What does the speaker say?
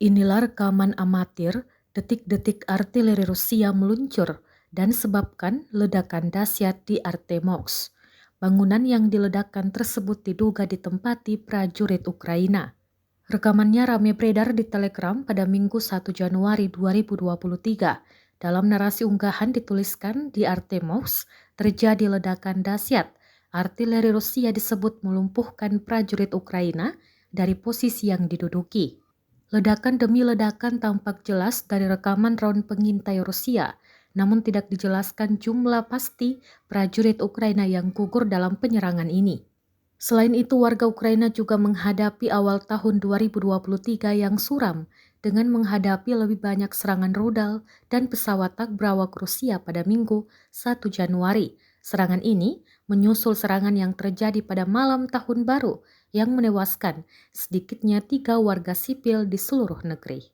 Inilah rekaman amatir detik-detik artileri Rusia meluncur dan sebabkan ledakan dahsyat di Artemovsk. Bangunan yang diledakkan tersebut diduga ditempati prajurit Ukraina. Rekamannya ramai beredar di Telegram pada Minggu 1 Januari 2023. Dalam narasi unggahan dituliskan di Artemovsk terjadi ledakan dahsyat. Artileri Rusia disebut melumpuhkan prajurit Ukraina dari posisi yang diduduki. Ledakan demi ledakan tampak jelas dari rekaman drone pengintai Rusia, namun tidak dijelaskan jumlah pasti prajurit Ukraina yang gugur dalam penyerangan ini. Selain itu, warga Ukraina juga menghadapi awal tahun 2023 yang suram dengan menghadapi lebih banyak serangan rudal dan pesawat tak berawak Rusia pada Minggu 1 Januari. Serangan ini menyusul serangan yang terjadi pada malam tahun baru yang menewaskan sedikitnya 3 warga sipil di seluruh negeri.